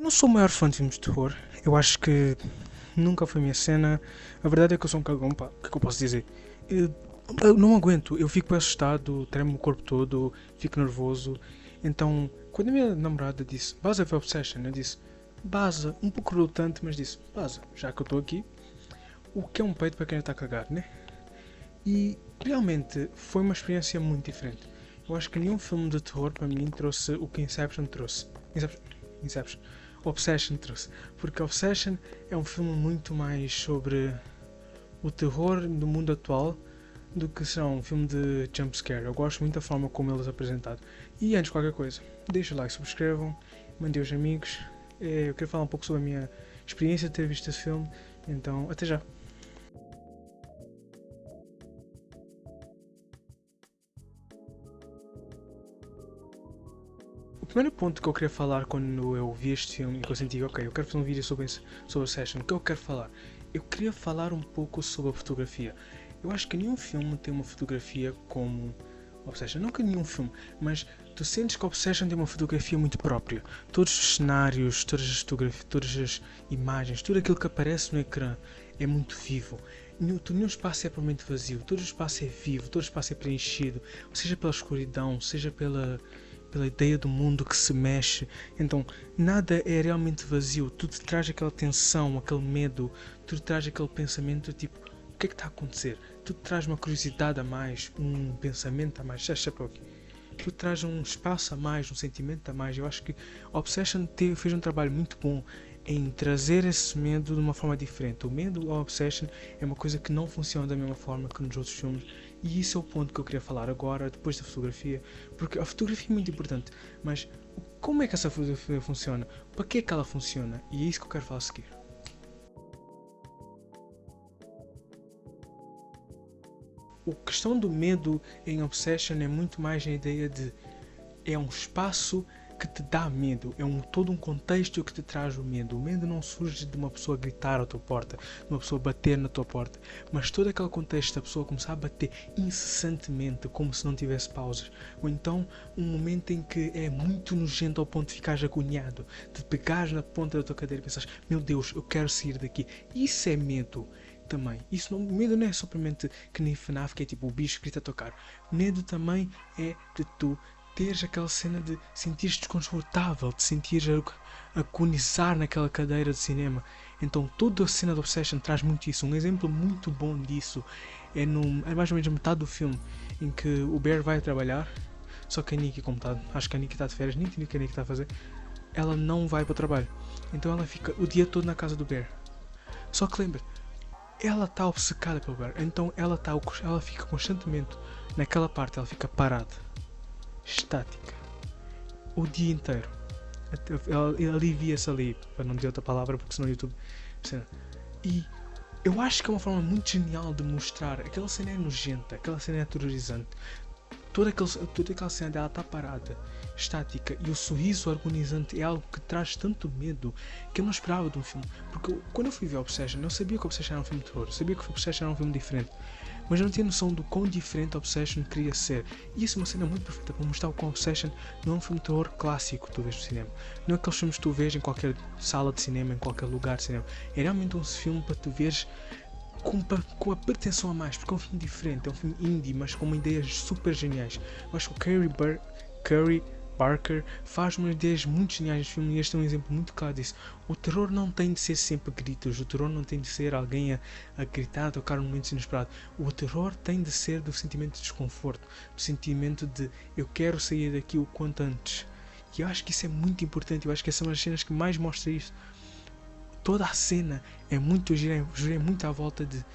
não sou o maior fã de filmes de terror. Eu acho que nunca foi a minha cena. A verdade é que eu sou um cagão, pá. O que é que eu posso dizer? Eu não aguento. Eu fico assustado, tremo o corpo todo, fico nervoso. Então, quando a minha namorada disse, Baza ver Obsession, eu disse, Baza, um pouco relutante, mas disse, Baza, já que eu estou aqui, o que é um peito para quem já está a cagar, né? E realmente foi uma experiência muito diferente. Eu acho que nenhum filme de terror para mim trouxe o que Inception trouxe. Inception. Obsession trouxe. Porque Obsession é um filme muito mais sobre o terror do mundo atual do que são um filme de jumpscare. Eu gosto muito da forma como ele é apresentado. E antes de qualquer coisa, deixem o like, subscrevam, mandem aos amigos. Eu quero falar um pouco sobre a minha experiência de ter visto esse filme. Então, até já. O primeiro ponto que eu queria falar quando eu vi este filme e que eu senti, ok, eu quero fazer um vídeo sobre Obsession, o que eu quero falar? Eu queria falar um pouco sobre a fotografia. Eu acho que nenhum filme tem uma fotografia como Obsession. Não que nenhum filme, mas tu sentes que Obsession tem uma fotografia muito própria. Todos os cenários, todas as fotografias, todas as imagens, tudo aquilo que aparece no ecrã é muito vivo. Nenhum espaço é propriamente vazio, todo o espaço é vivo, todo o espaço é preenchido, seja pela escuridão, seja pela ideia do mundo que se mexe. Então nada é realmente vazio, tudo traz aquela tensão, aquele medo, tudo traz aquele pensamento tipo, o que é que está a acontecer? Tudo traz uma curiosidade a mais, um pensamento a mais, seja para o quê? Tudo traz um espaço a mais, um sentimento a mais. Eu acho que Obsession fez um trabalho muito bom em trazer esse medo de uma forma diferente. O medo ao Obsession é uma coisa que não funciona da mesma forma que nos outros filmes, e isso é o ponto que eu queria falar agora, depois da fotografia, porque a fotografia é muito importante, mas como é que essa fotografia funciona? Para que é que ela funciona? E é isso que eu quero falar a seguir. A questão do medo em Obsession é muito mais a ideia de é um espaço que te dá medo, é todo um contexto que te traz o medo. O medo não surge de uma pessoa gritar à tua porta, de uma pessoa bater na tua porta, mas todo aquele contexto da pessoa começar a bater incessantemente, como se não tivesse pausas, ou então um momento em que é muito nojento ao ponto de ficares agoniado, de pegares na ponta da tua cadeira e pensares, meu Deus, eu quero sair daqui. Isso é medo também. Medo não é somente que nem FNAF, que é tipo o bicho grita a tocar. Medo também é de tu teres aquela cena de sentir-te desconfortável, de sentir agonizar naquela cadeira de cinema. Então toda a cena de Obsession traz muito isso. Um exemplo muito bom disso é mais ou menos a metade do filme, em que o Bear vai trabalhar, só que a Nikki, acho que a Nikki está de férias, nem entendi o que a Nikki está a fazer, ela não vai para o trabalho. Então ela fica o dia todo na casa do Bear. Só que lembra, ela está obcecada pelo Bear, então ela fica constantemente naquela parte, ela fica parada, estática, o dia inteiro. Ela alivia-se ali, para não dizer outra palavra, porque senão o YouTube. E eu acho que é uma forma muito genial de mostrar. Aquela cena é nojenta, aquela cena é aterrorizante. Toda aquela cena dela está parada, estática, e o sorriso agonizante é algo que traz tanto medo que eu não esperava de um filme. Porque quando eu fui ver Obsession, eu sabia que Obsession era um filme de terror, eu sabia que Obsession era um filme diferente, mas eu não tinha noção do quão diferente Obsession queria ser. E isso é uma cena muito perfeita para mostrar que Obsession não é um filme de terror clássico que tu vês no cinema. Não é aqueles filmes que tu vês em qualquer sala de cinema, em qualquer lugar de cinema. É realmente um filme para tu veres com a pretensão a mais, porque é um filme diferente, é um filme indie, mas com ideias super geniais. Eu acho que o Curry Barker faz umas ideias muito geniais neste filme, e este é um exemplo muito claro disso. O terror não tem de ser sempre gritos, o terror não tem de ser alguém a gritar, a tocar num momento inesperado. O terror tem de ser do sentimento de desconforto, do sentimento de eu quero sair daqui o quanto antes. E eu acho que isso é muito importante, eu acho que essa é uma das cenas que mais mostra isso. Toda a cena é muito gira muito à volta de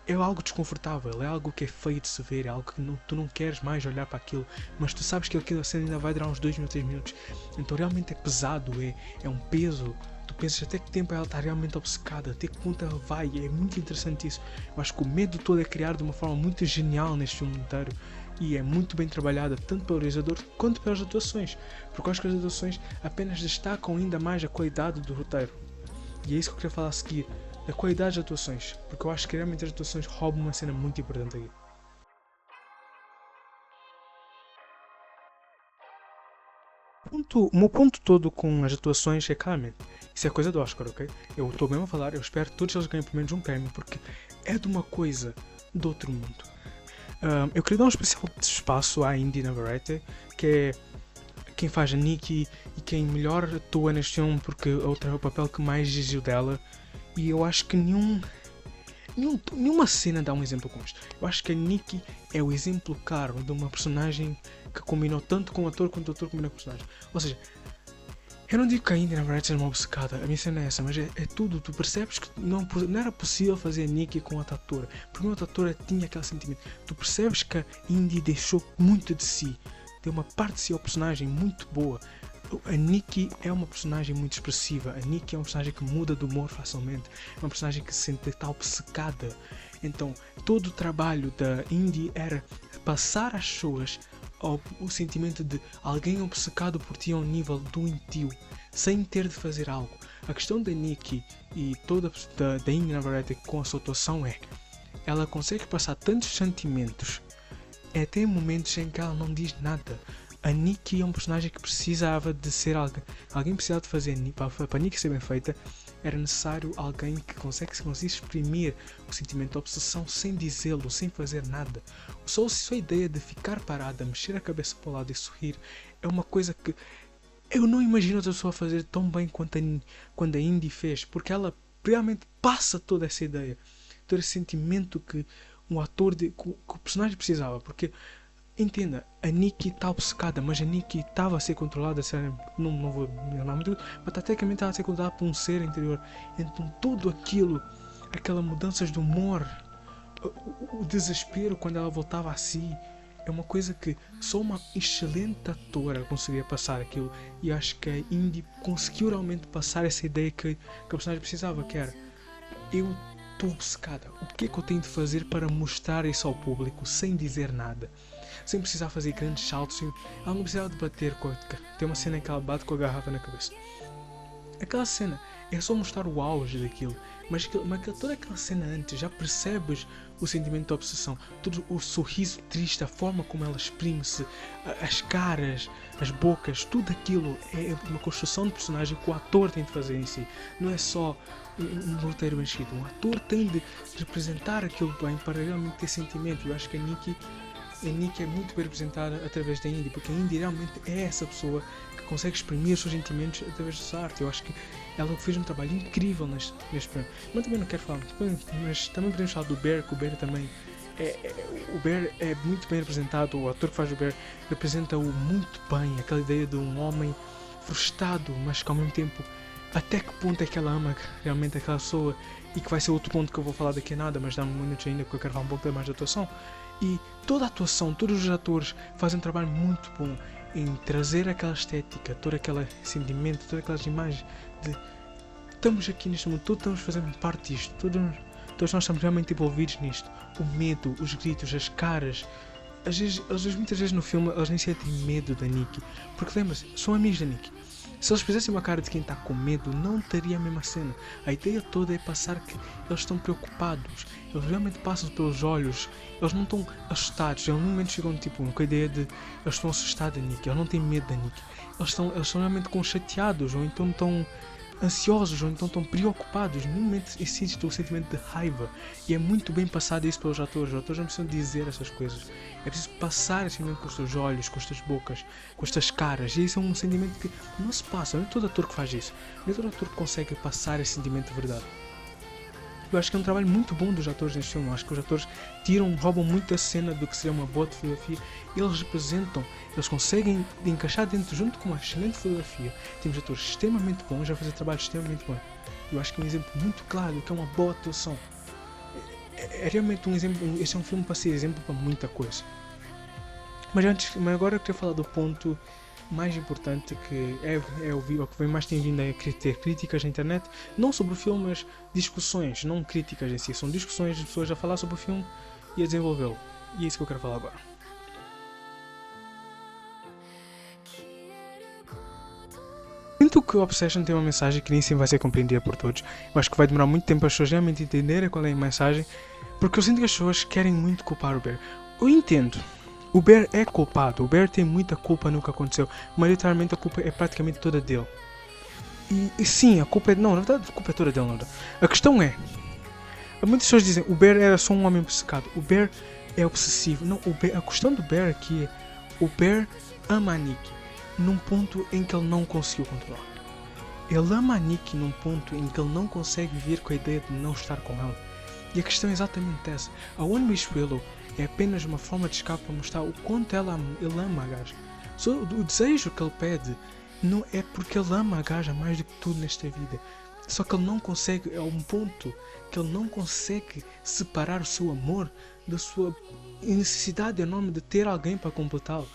é algo desconfortável, é algo que é feio de se ver, é algo que tu não queres mais olhar para aquilo, mas tu sabes que aquela cena ainda vai durar uns 2 minutos, 3 minutos, então realmente é pesado, é um peso. Tu pensas até que tempo ela está realmente obcecada, até que ponto ela vai, é muito interessante isso. Eu acho que o medo todo é criado de uma forma muito genial neste filme inteiro, e é muito bem trabalhada, tanto pelo realizador quanto pelas atuações, porque eu acho que as atuações apenas destacam ainda mais a qualidade do roteiro. E é isso que eu queria falar a seguir, da qualidade das atuações, porque eu acho que realmente as atuações roubam uma cena muito importante aqui. O meu ponto todo com as atuações é claramente, isso é coisa do Oscar, ok? Eu estou mesmo a falar, eu espero que todos eles ganhem pelo menos um prémio, porque é de uma coisa do outro mundo. Eu queria dar um especial de espaço à Indy na Variety, que é quem faz a Nikki e quem melhor atua neste filme, porque é o papel que mais exigiu dela, e eu acho que nenhuma cena dá um exemplo como este. Eu acho que a Nikki é o exemplo claro de uma personagem que combinou tanto com o ator quanto o ator combinou com o personagem. Ou seja, eu não digo que a Indy na verdade seja uma obcecada, a minha cena é essa, mas é tudo. Tu percebes que não era possível fazer a Nikki com outra atora, porque a outra atora tinha aquele sentimento. Tu percebes que a Indy deixou muito de si, deu uma parte de si ao personagem muito boa. A Nikki é uma personagem muito expressiva. A Nikki é uma personagem que muda de humor facilmente. É uma personagem que se sente que está obcecada. Então, todo o trabalho da Indy era passar às pessoas o sentimento de alguém obcecado por ti ao nível doentio, sem ter de fazer algo. A questão da Nikki e toda da Indy, na verdade, com a sua atuação é ela consegue passar tantos sentimentos até momentos em que ela não diz nada. A Nikki é um personagem que precisava de ser alguém precisava de fazer para a Nikki ser bem feita. Era necessário alguém que conseguisse exprimir o sentimento de obsessão sem dizê-lo, sem fazer nada. Só a ideia de ficar parada, mexer a cabeça para o lado e sorrir é uma coisa que eu não imagino outra pessoa fazer tão bem quando a Indy fez, porque ela realmente passa toda essa ideia, todo esse sentimento que que o personagem precisava, porque entenda, a Nikki está obcecada, mas a Nikki estava a ser controlada, não vou me lembrar muito, mas tecnicamente estava a ser controlada por um ser interior. Então tudo aquilo, aquelas mudanças de humor, o desespero quando ela voltava a si, é uma coisa que só uma excelente atora conseguia passar aquilo. E acho que a Indy conseguiu realmente passar essa ideia que a personagem precisava, que era: eu estou obcecada, o que é que eu tenho de fazer para mostrar isso ao público sem dizer nada? Sem precisar fazer grandes saltos, ela não precisava de bater tem uma cena em que ela bate com a garrafa na cabeça. Aquela cena é só mostrar o auge daquilo, mas toda aquela cena antes, já percebes o sentimento de obsessão, todo o sorriso triste, a forma como ela exprime-se, as caras, as bocas, tudo aquilo é uma construção de personagem que o ator tem de fazer em si. Não é só um roteiro bem escrito, um ator tem de representar aquilo bem para realmente ter sentimento. Eu acho que a Nikki é muito bem representada através da Indy, porque a Indy realmente é essa pessoa que consegue exprimir os seus sentimentos através da sua arte. Eu acho que ela fez um trabalho incrível neste programa. Mas também não quero falar muito, mas também podemos falar do Bear, que o Bear também o Bear é muito bem representado. O ator que faz o Bear representa-o muito bem, aquela ideia de um homem frustrado, mas que ao mesmo tempo, até que ponto é que ela ama realmente aquela pessoa, e que vai ser outro ponto que eu vou falar daqui a nada, mas dá-me minutos ainda, porque eu quero falar um pouco mais da atuação. E toda a atuação, todos os atores fazem um trabalho muito bom em trazer aquela estética, todo aquele sentimento, todas aquelas imagens de estamos aqui neste mundo, todos estamos fazendo parte disto, todos nós estamos realmente envolvidos nisto. O medo, os gritos, as caras. Muitas vezes no filme eles nem sentem medo da Nikki, porque lembra-se, são amigos da Nikki. Se eles fizessem uma cara de quem está com medo, não teria a mesma cena. A ideia toda é passar que eles estão preocupados, eles realmente passam pelos olhos, eles não estão assustados, eles no momento chegam com a ideia de eles estão assustados da Nikki, eles não têm medo da Nikki, eles estão realmente chateados, ou então estão ansiosos, ou então estão preocupados. No momento existe o sentimento de raiva, e é muito bem passado isso pelos atores. Os atores não precisam dizer essas coisas, é preciso passar esse sentimento com os teus olhos, com as tuas bocas, com as tuas caras, e isso é um sentimento que não se passa. Não é todo ator que faz isso, não é todo ator que consegue passar esse sentimento de verdade. Eu acho que é um trabalho muito bom dos atores neste filme. Eu acho que os atores roubam muito a cena do que seria uma boa fotografia. Eles representam, eles conseguem encaixar dentro, junto com uma excelente fotografia. Temos atores extremamente bons a fazer trabalho extremamente bom. Eu acho que é um exemplo muito claro do que é uma boa atuação. É realmente um exemplo. Este é um filme para ser exemplo para muita coisa. Mas agora eu queria falar do ponto mais importante, que é o que vem mais tem vindo a ter críticas na internet, não sobre o filme, mas discussões, não críticas em si, são discussões de pessoas a falar sobre o filme e a desenvolvê-lo, e é isso que eu quero falar agora. Sinto que o Obsession tem uma mensagem que nem sempre vai ser compreendida por todos. Eu acho que vai demorar muito tempo para as pessoas realmente entenderem qual é a mensagem, porque eu sinto que as pessoas querem muito culpar o Bear. Eu entendo, O Bear é culpado, o Bear tem muita culpa no que aconteceu, mas literalmente a culpa é praticamente toda dele. E sim, a culpa é... Não, na verdade a culpa é toda dele, não. A questão é... Muitas pessoas dizem, o Bear era só um homem obcecado. O Bear é obsessivo. Não, a questão do Bear aqui é... O Bear ama a Nikki num ponto em que ele não conseguiu controlar. Ele ama a Nikki num ponto em que ele não consegue viver com a ideia de não estar com ela. E a questão é exatamente essa. A One Wish Willow é apenas uma forma de escape para mostrar o quanto ele ama a gaja. O desejo que ele pede não é porque ele ama a gaja mais do que tudo nesta vida. Só que ele não consegue, é um ponto que ele não consegue separar o seu amor da sua necessidade enorme de ter alguém para completá-lo.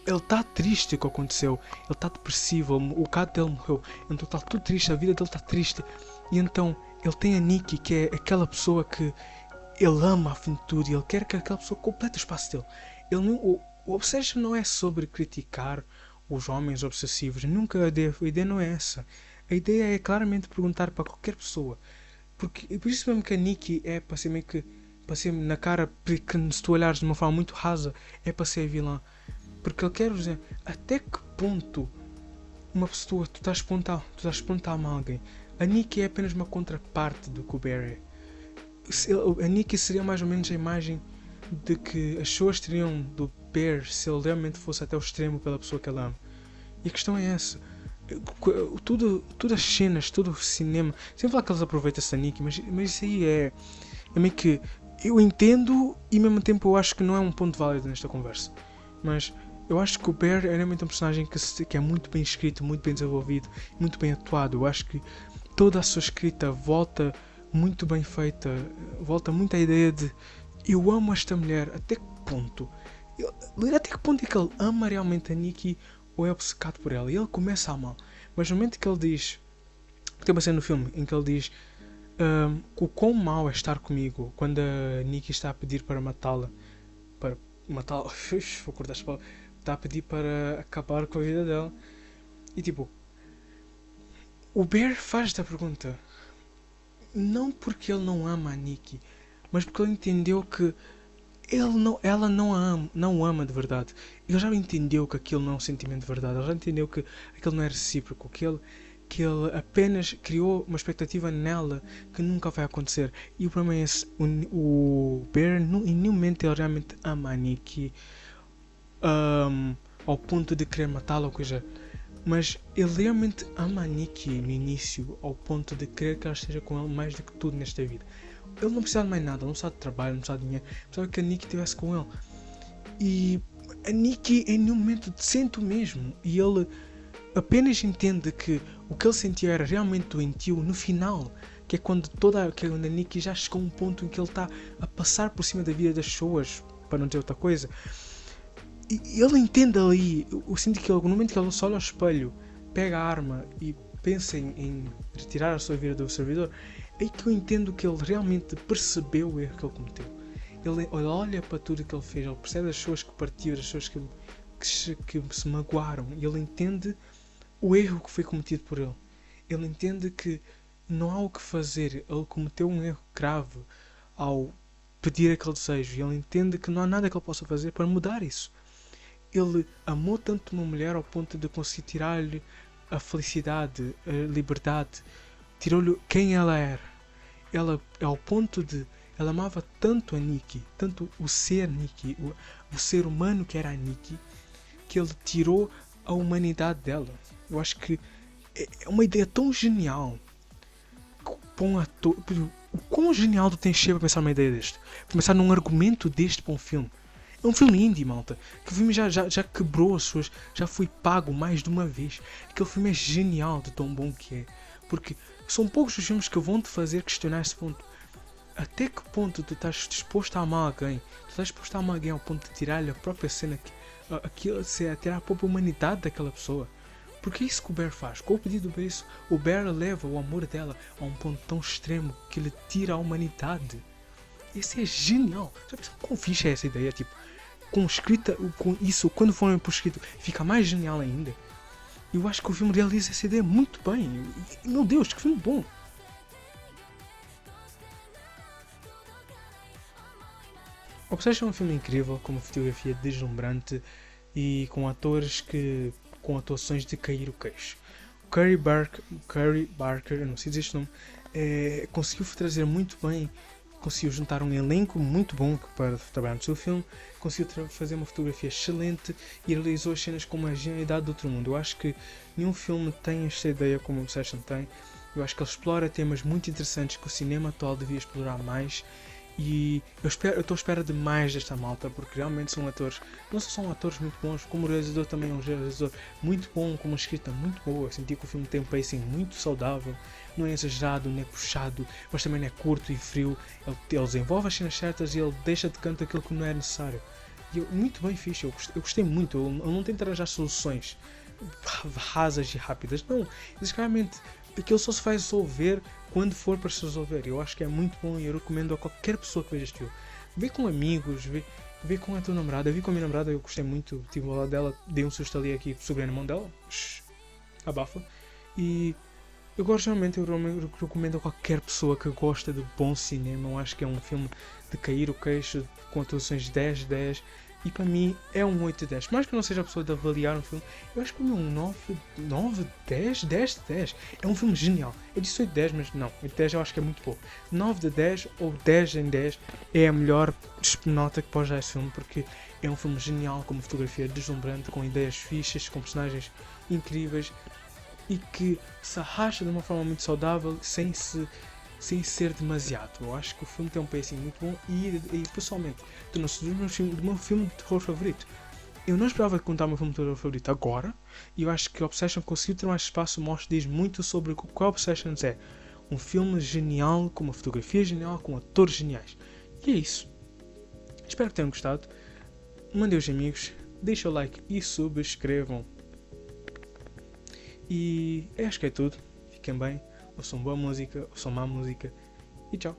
Ele está triste com o que aconteceu, ele está depressivo, o gato dele morreu, então está tudo triste, a vida dele está triste. E então ele tem a Nikki, que é aquela pessoa que ele ama a fim de tudo e ele quer que aquela pessoa complete o espaço dele. O Obsession não é sobre criticar os homens obsessivos, nunca a ideia não é essa. A ideia é claramente perguntar para qualquer pessoa, porque por isso mesmo que a Nikki é para ser meio que, para ser na cara, se tu olhares de uma forma muito rasa, é para ser vilã. Porque ele quer dizer, até que ponto uma pessoa, tu estás pronto a amar alguém. A Nikki é apenas uma contraparte do que o Bear é. A Nikki seria mais ou menos a imagem de que as pessoas teriam do Bear se ele realmente fosse até o extremo pela pessoa que ela ama. E a questão é essa. Tudo as cenas, todo o cinema, sempre falar que eles aproveitam essa Nikki, mas isso aí é meio que eu entendo e ao mesmo tempo eu acho que não é um ponto válido nesta conversa. Mas eu acho que o Bear é realmente um personagem que é muito bem escrito, muito bem desenvolvido, muito bem atuado. Eu acho que toda a sua escrita volta muito bem feita, volta muito à ideia de eu amo esta mulher, até que ponto? Até que ponto é que ele ama realmente a Nikki ou é obcecado por ela? E ele começa a amar, mas no momento que ele diz, tem uma cena no filme em que ele diz o quão mau é estar comigo quando a Nikki está a pedir para matá-la, vou cortar as palavras, está a pedir para acabar com a vida dela. E tipo, o Bear faz esta pergunta não porque ele não ama a Nikki, mas porque ele entendeu que ela não ama de verdade. Ele já entendeu que aquilo não é um sentimento de verdade. Ele já entendeu que aquilo não é recíproco, que ele apenas criou uma expectativa nela que nunca vai acontecer. E o problema é esse. O Bear em nenhum momento ele realmente ama a Nikki ao ponto de querer matá-la ou coisa. Mas ele realmente ama a Nikki no início ao ponto de querer que ela esteja com ele mais do que tudo nesta vida. Ele não precisava de mais nada, ele não precisava de trabalho, não precisava de dinheiro, precisava que a Nikki estivesse com ele. E a Nikki em nenhum momento sente o mesmo. E ele apenas entende que o que ele sentia era realmente doentio no final, que é quando a Nikki já chegou a um ponto em que ele está a passar por cima da vida das pessoas, para não dizer outra coisa. E ele entende ali, eu sinto que no momento que ele só olha ao espelho, pega a arma e pensa em retirar a sua vida do servidor, é que eu entendo que ele realmente percebeu o erro que ele cometeu. Ele olha para tudo que ele fez, ele percebe as pessoas que partiram, as pessoas que se magoaram, e ele entende o erro que foi cometido por ele. Ele entende que não há o que fazer, ele cometeu um erro grave ao pedir aquele desejo, e ele entende que não há nada que ele possa fazer para mudar isso. Ele amou tanto uma mulher ao ponto de conseguir tirar-lhe a felicidade, a liberdade, tirou-lhe quem ela era. Ela, ao ponto de... Ela amava tanto a Nikki, tanto o ser Nikki, o ser humano que era a Nikki, que ele tirou a humanidade dela. Eu acho que é uma ideia tão genial. O quão genial tu tens de ser para pensar numa ideia deste? Para pensar num argumento deste para um filme. É um filme indie, malta. Que o filme já quebrou as suas... Já foi pago mais de uma vez. Aquele filme é genial de tão bom que é. Porque são poucos os filmes que vão te fazer questionar esse ponto. Até que ponto tu estás disposto a amar alguém? Tu estás disposto a amar alguém ao ponto de tirar-lhe a própria cena, a tirar a própria humanidade daquela pessoa? Porque é isso que o Bear faz. Com o pedido do Bear, o Bear leva o amor dela a um ponto tão extremo que ele tira a humanidade. Isso é genial. Já pensou quão fixe é essa ideia? Tipo, com escrita, com isso, quando for por escrito, fica mais genial ainda. Eu acho que o filme realiza essa ideia muito bem. Meu Deus, que filme bom! Obsession é um filme incrível, com uma fotografia deslumbrante e com atores com atuações de cair o queixo. Curry Barker, eu não sei dizer este nome, conseguiu trazer muito bem, conseguiu juntar um elenco muito bom para trabalhar no seu filme, conseguiu fazer uma fotografia excelente e realizou as cenas com uma genialidade do outro mundo. Eu acho que nenhum filme tem esta ideia como o Obsession tem. Eu acho que ele explora temas muito interessantes que o cinema atual devia explorar mais. E eu estou à espera de mais desta malta, porque realmente são atores, não só são atores muito bons, como o realizador também é um realizador muito bom, com uma escrita muito boa. Eu senti que o filme tem um pacing muito saudável, não é exagerado, não é puxado, mas também não é curto e frio. Ele desenvolve as cenas certas e ele deixa de canto aquilo que não é necessário. E muito bem fixe, eu gostei muito. Ele não tenta arranjar soluções rasas e rápidas, não. Claramente aquilo só se vai resolver quando for para se resolver. Eu acho que é muito bom e eu recomendo a qualquer pessoa que veja este filme. Vê com amigos, vê com a tua namorada. Eu vi com a minha namorada, eu gostei muito. Estive ao lado dela, dei um susto ali aqui, segurei na mão dela. Abafa. E eu gosto realmente, eu recomendo a qualquer pessoa que gosta de bom cinema. Eu acho que é um filme de cair o queixo, com atuações 10/10. E para mim é um 8/10. Mais que eu não seja a pessoa de avaliar um filme, eu acho que para mim é um 9/10, 10/10. É um filme genial. Eu disse 8/10, mas não. 8/10 eu acho que é muito pouco. 9/10 ou 10/10 é a melhor nota que pode dar esse filme, porque é um filme genial, com uma fotografia deslumbrante, com ideias fixas, com personagens incríveis e que se arrasta de uma forma muito saudável, sem ser demasiado. Eu acho que o filme tem um pacing muito bom e pessoalmente tornou-se do meu filme de terror favorito. Eu não esperava contar o meu filme de terror favorito agora, e eu acho que Obsession conseguiu ter mais espaço, diz muito sobre o que Obsession é. Um filme genial, com uma fotografia genial, com atores geniais. E é isso. Espero que tenham gostado. Mandem os amigos, deixem o like e subscrevam. E acho que é tudo. Fiquem bem, ouçam boa música, ouçam má música e tchau.